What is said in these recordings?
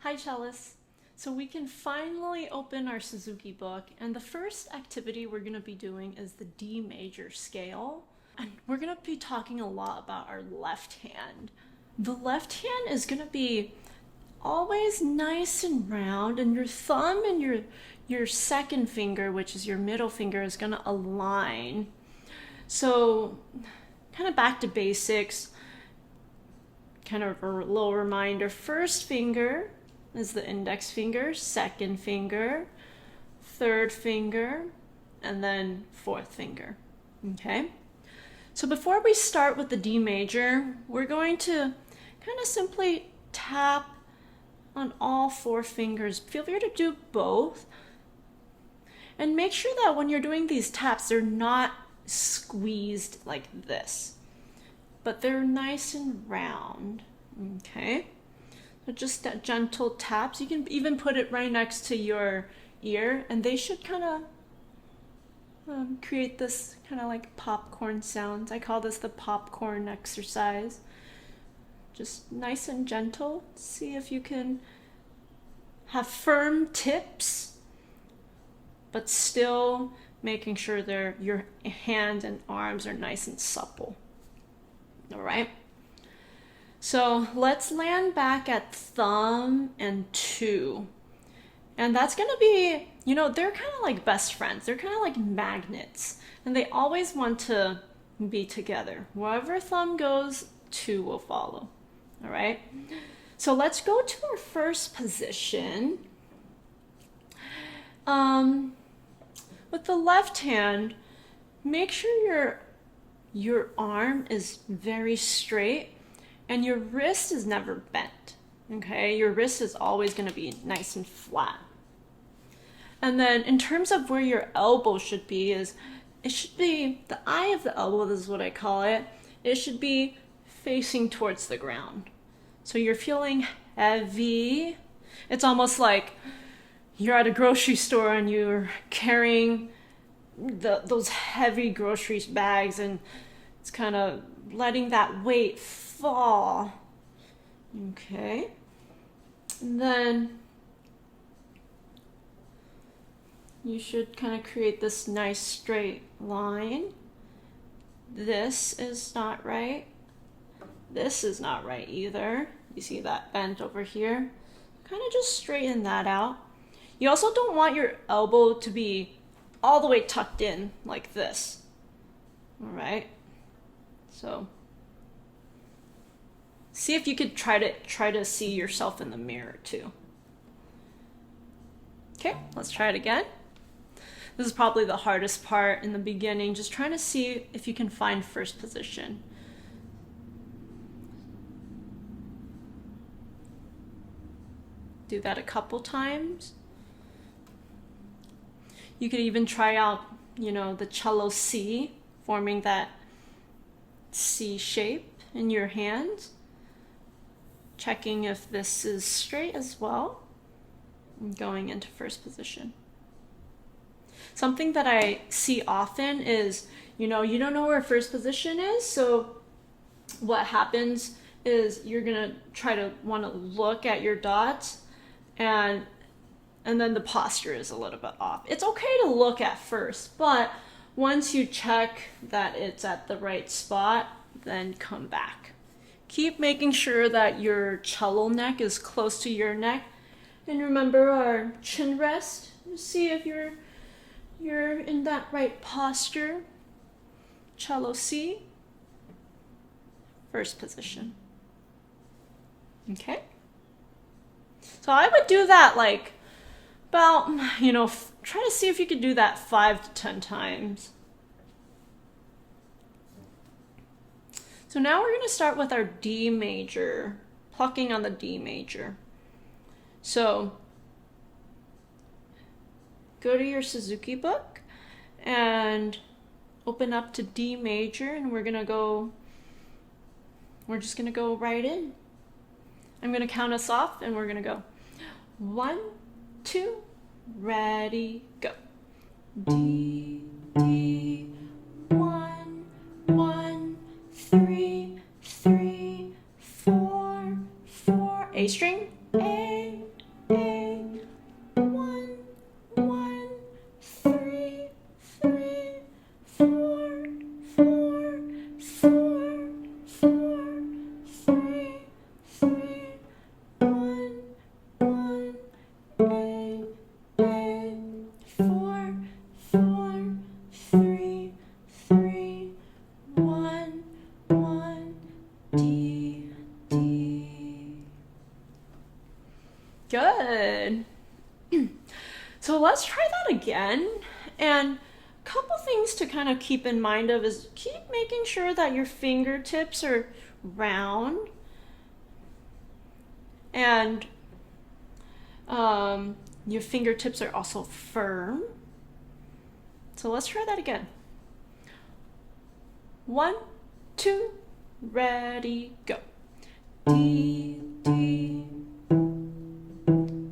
Hi cellists! So we can finally open our Suzuki book, and the first activity we're going to be doing is the D major scale. And we're going to be talking a lot about our left hand. The left hand is going to be always nice and round, and your thumb and your second finger, which is your middle finger, is going to align. So kind of back to basics, kind of a little reminder. First finger is the index finger, second finger, third finger, and then fourth finger. Okay? So before we start with the D major, we're going to kind of simply tap on all four fingers. Feel free to do both. And make sure that when you're doing these taps, they're not squeezed like this, but they're nice and round. Okay? So just that gentle taps. You can even put it right next to your ear, and they should kind of create this kind of like popcorn sounds. I call this the popcorn exercise. Just nice and gentle. See if you can have firm tips, but still making sure your hands and arms are nice and supple. All right? So let's land back at thumb and two. And that's going to be, they're kind of like best friends. They're kind of like magnets. And they always want to be together. Wherever thumb goes, two will follow. All right? So let's go to our first position. With the left hand, make sure your arm is very straight and your wrist is never bent. Okay? Your wrist is always going to be nice and flat. And then in terms of where your elbow should be, it should be the eye of the elbow, this is what I call it. It should be facing towards the ground. So you're feeling heavy. It's almost like you're at a grocery store and you're carrying those heavy groceries bags, and it's kind of letting that weight fall. Okay. And then you should kind of create this nice straight line. This is not right. This is not right either. You see that bent over here? Kind of just straighten that out. You also don't want your elbow to be all the way tucked in like this. All right? So see if you could try to see yourself in the mirror too. Okay, let's try it again. This is probably the hardest part in the beginning, just trying to see if you can find first position. Do that a couple times. You could even try out, the cello C, forming that C shape in your hand. Checking if this is straight as well. And going into first position. Something that I see often is, you don't know where first position is, so what happens is you're gonna try to want to look at your dots, and then the posture is a little bit off. It's okay to look at first, but once you check that it's at the right spot, then come back. Keep making sure that your cello neck is close to your neck. And remember our chin rest. See if you're in that right posture. Cello C. First position. Okay? So I would do that like about, try to see if you could do that 5 to 10 times. So now we're going to start with our D major, plucking on the D major. So go to your Suzuki book and open up to D major, and we're just going to go right in. I'm going to count us off, and we're going to go 1, 2, ready, go. D, D, 1, 1, 3, 3, 4, 4, A string, A, let's try that again. And a couple things to kind of keep in mind of is keep making sure that your fingertips are round and your fingertips are also firm. So let's try that again. 1, 2, ready, go. D, D,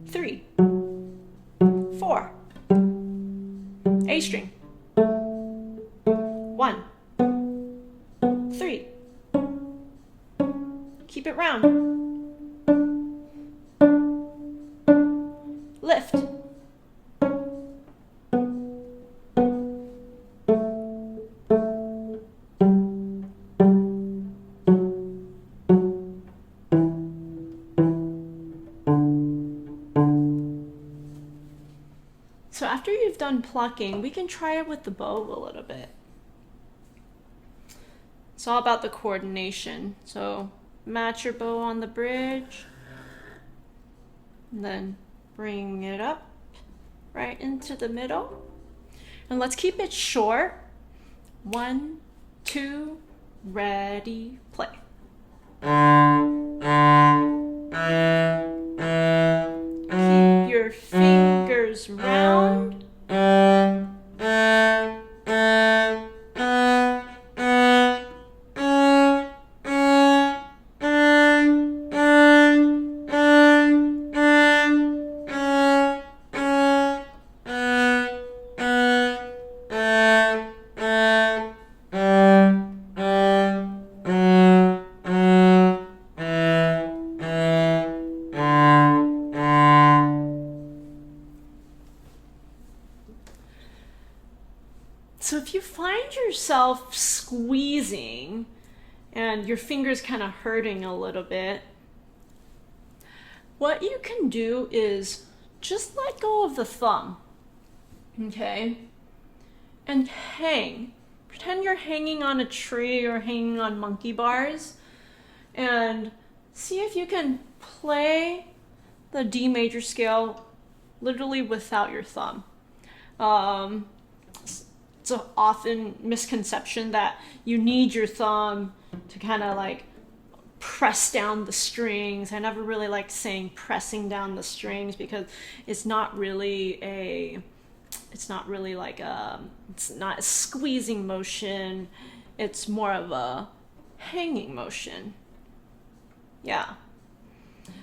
3, 4, A string. 1, 3. Keep it round. Lift. So after you've done plucking, we can try it with the bow a little bit. It's all about the coordination. So match your bow on the bridge, and then bring it up right into the middle. And let's keep it short. 1, 2, ready, play. Keep your fingers round. So if you find yourself squeezing and your fingers kind of hurting a little bit, what you can do is just let go of the thumb, okay? And hang. Pretend you're hanging on a tree or hanging on monkey bars, and see if you can play the D major scale literally without your thumb. It's an often misconception that you need your thumb to kind of like press down the strings. I never really like saying pressing down the strings because it's not really like it's not a squeezing motion. It's more of a hanging motion. Yeah.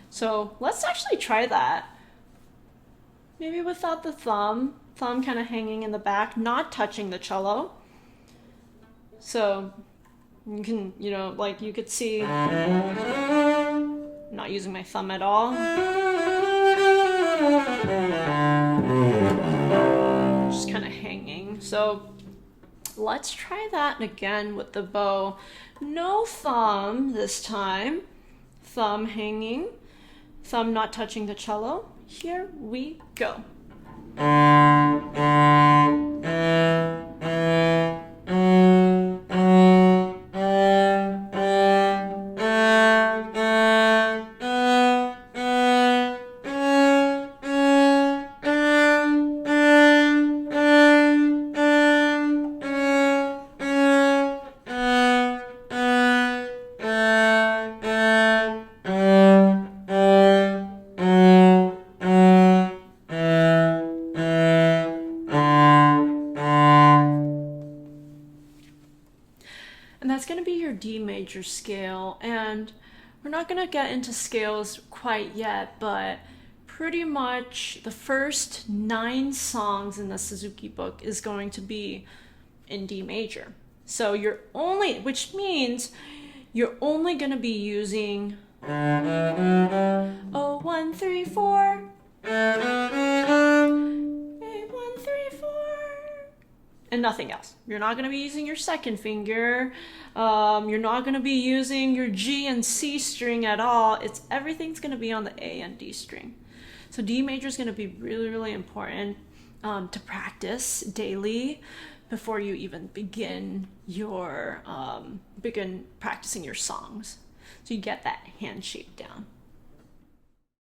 So let's actually try that. Maybe without the thumb kind of hanging in the back, not touching the cello. So you can, like you could see, I'm not using my thumb at all. Just kind of hanging. So let's try that again with the bow. No thumb this time. Thumb hanging, thumb not touching the cello. Here we go. And that's going to be your D major scale. And we're not going to get into scales quite yet, but pretty much the first 9 songs in the Suzuki book is going to be in D major. So which means you're only going to be using 0, 1, 3, 4, 8, 1, 3, 4, and nothing else. You're not going to be using your second finger. You're not going to be using your G and C string at all. Everything's going to be on the A and D string. So D major is going to be really, really important to practice daily before you even begin practicing your songs. So you get that hand shape down.